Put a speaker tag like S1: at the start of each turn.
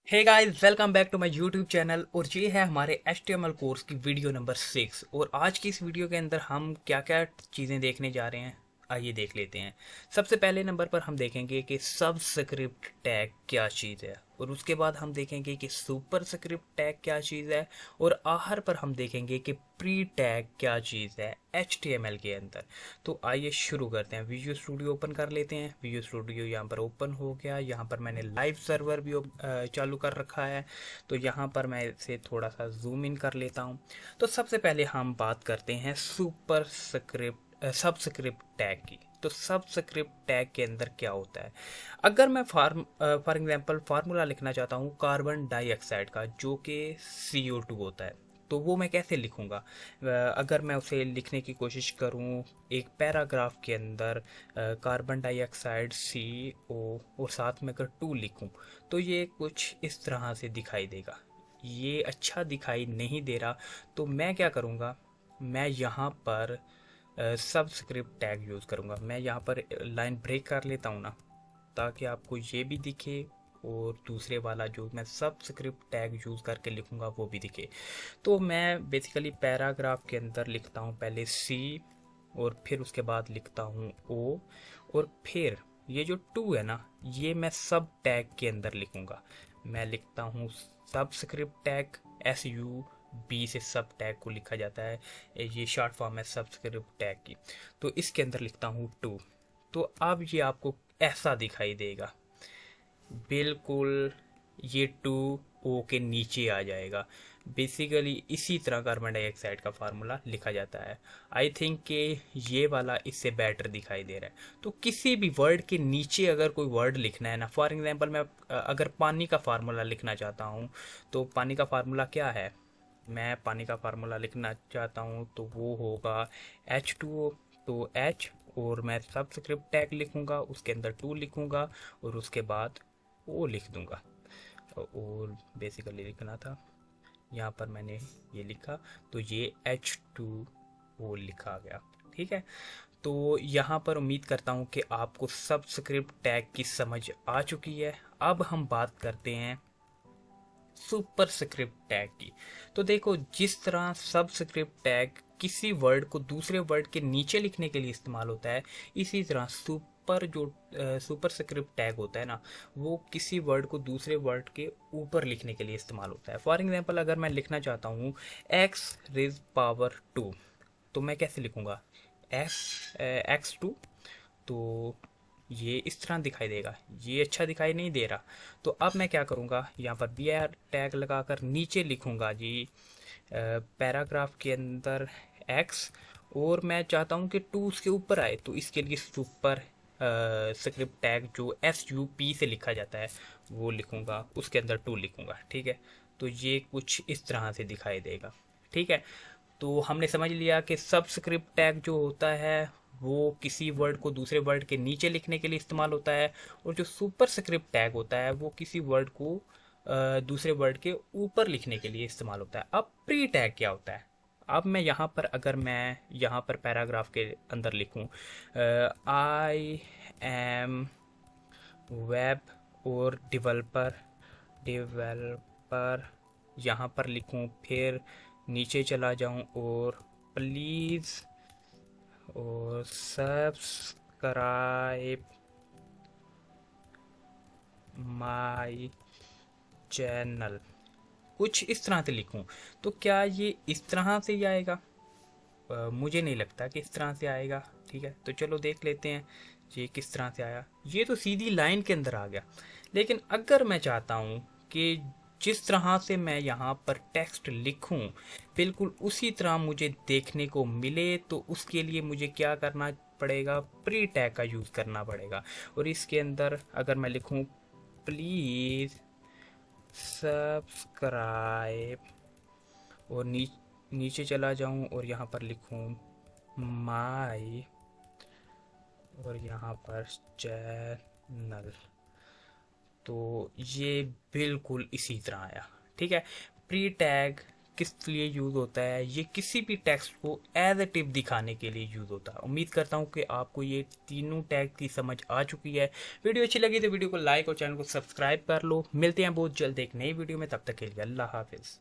S1: Hey guys, welcome back to my YouTube channel. और ये है हमारे HTML कोर्स की वीडियो नंबर 6। और आज की इस वीडियो के अंदर हम क्या क्या चीज़ें देखने जा रहे हैं, आइए देख लेते हैं। सबसे पहले नंबर पर हम देखेंगे कि सबस्क्रिप्ट टैग क्या चीज़ है, और उसके बाद हम देखेंगे कि सुपर स्क्रिप्ट टैग क्या चीज़ है, और आखिर पर हम देखेंगे कि प्री टैग क्या चीज़ है HTML के अंदर। तो आइए शुरू करते हैं। विजुअल स्टूडियो ओपन कर लेते हैं। विजुअल स्टूडियो यहाँ पर ओपन हो गया। यहाँ पर मैंने लाइव सर्वर भी चालू कर रखा है। तो यहाँ पर मैं इसे थोड़ा सा जूम इन कर लेता हूँ। तो सबसे पहले हम बात करते हैं सुपर स्क्रिप्ट सबस्क्रिप्ट टैग की। तो सबस्क्रिप्ट टैग के अंदर क्या होता है? अगर मैं फॉर एग्जांपल फार्मूला लिखना चाहता हूँ कार्बन डाइऑक्साइड का, जो कि CO2 होता है, तो वो मैं कैसे लिखूँगा? अगर मैं उसे लिखने की कोशिश करूँ एक पैराग्राफ के अंदर, कार्बन डाइऑक्साइड CO और साथ में अगर 2 लिखूँ, तो ये कुछ इस तरह से दिखाई देगा। ये अच्छा दिखाई नहीं दे रहा, तो मैं क्या करूँगा, मैं यहाँ पर सबस्क्रिप्ट टैग यूज़ करूँगा। मैं यहाँ पर लाइन ब्रेक कर लेता हूँ ना, ताकि आपको ये भी दिखे और दूसरे वाला जो मैं सबस्क्रिप्ट टैग यूज़ करके लिखूँगा वो भी दिखे। तो मैं बेसिकली पैराग्राफ के अंदर लिखता हूँ पहले C, और फिर उसके बाद लिखता हूँ O, और फिर ये जो 2 है ना, ये मैं सब टैग के अंदर लिखूँगा। मैं लिखता हूँ सबस्क्रिप्ट टैग, SUB से सब टैग को लिखा जाता है, ये शॉर्ट फॉर्म है सबस्क्रिप्ट टैग की। तो इसके अंदर लिखता हूँ 2। तो अब ये आपको ऐसा दिखाई देगा, बिल्कुल ये 2O के नीचे आ जाएगा। बेसिकली इसी तरह कार्बन डाइऑक्साइड का फार्मूला लिखा जाता है। आई थिंक कि ये वाला इससे बेटर दिखाई दे रहा है। तो किसी भी वर्ड के नीचे अगर कोई वर्ड लिखना है ना, फॉर एग्जांपल मैं अगर पानी का फार्मूला लिखना चाहता हूँ, तो पानी का फार्मूला क्या है? मैं पानी का फार्मूला लिखना चाहता हूँ तो वो होगा H2O। तो H, और मैं सबस्क्रिप्ट टैग लिखूंगा, उसके अंदर 2 लिखूंगा, और उसके बाद O लिख दूंगा। और बेसिकली लिखना था, यहाँ पर मैंने ये लिखा, तो ये H2O लिखा गया। ठीक है। तो यहाँ पर उम्मीद करता हूँ कि आपको सबस्क्रिप्ट टैग की समझ आ चुकी है। अब हम बात करते हैं सुपर स्क्रिप्ट टैग की। तो देखो, जिस तरह सबस्क्रिप्ट टैग किसी वर्ड को दूसरे वर्ड के नीचे लिखने के लिए इस्तेमाल होता है, इसी तरह सुपर स्क्रिप्ट टैग होता है ना, वो किसी वर्ड को दूसरे वर्ड के ऊपर लिखने के लिए इस्तेमाल होता है। फॉर एग्जांपल अगर मैं लिखना चाहता हूँ x⁻², तो मैं कैसे लिखूँगा? x2। तो ये इस तरह दिखाई देगा, ये अच्छा दिखाई नहीं दे रहा। तो अब मैं क्या करूँगा, यहाँ पर BR टैग लगाकर नीचे लिखूँगा जी पैराग्राफ के अंदर X, और मैं चाहता हूँ कि 2 उसके ऊपर आए, तो इसके लिए सुपर स्क्रिप्ट टैग जो SUP से लिखा जाता है वो लिखूँगा, उसके अंदर 2 लिखूँगा। ठीक है। तो ये कुछ इस तरह से दिखाई देगा। ठीक है। तो हमने समझ लिया कि सबस्क्रिप्ट टैग जो होता है वो किसी वर्ड को दूसरे वर्ड के नीचे लिखने के लिए इस्तेमाल होता है, और जो सुपर स्क्रिप्ट टैग होता है वो किसी वर्ड को दूसरे वर्ड के ऊपर लिखने के लिए इस्तेमाल होता है। अब प्री टैग क्या होता है? अब मैं यहाँ पर, अगर मैं यहाँ पर पैराग्राफ के अंदर लिखूँ आई एम वेब और डेवलपर यहाँ पर लिखूँ, फिर नीचे चला जाऊँ और प्लीज़ और सब्सक्राइब माय चैनल, कुछ इस तरह से लिखूं, तो क्या ये इस तरह से ही आएगा? मुझे नहीं लगता कि इस तरह से आएगा। ठीक है। तो चलो देख लेते हैं ये किस तरह से आया। ये तो सीधी लाइन के अंदर आ गया। लेकिन अगर मैं चाहता हूँ कि जिस तरह से मैं यहाँ पर टेक्स्ट लिखूँ बिल्कुल उसी तरह मुझे देखने को मिले, तो उसके लिए मुझे क्या करना पड़ेगा? प्री टैग का यूज़ करना पड़ेगा। और इसके अंदर अगर मैं लिखूँ प्लीज़ सब्सक्राइब, और नीचे चला जाऊं और यहाँ पर लिखूं माय, और यहाँ पर चैनल, तो ये बिल्कुल इसी तरह आया। ठीक है। प्री टैग किस लिए यूज़ होता है, ये किसी भी टेक्स्ट को एज ए टिप दिखाने के लिए यूज़ होता है। उम्मीद करता हूँ कि आपको ये तीनों टैग की समझ आ चुकी है। वीडियो अच्छी लगी तो वीडियो को लाइक और चैनल को सब्सक्राइब कर लो। मिलते हैं बहुत जल्द एक नई वीडियो में, तब तक के लिए अल्लाह हाफिज़।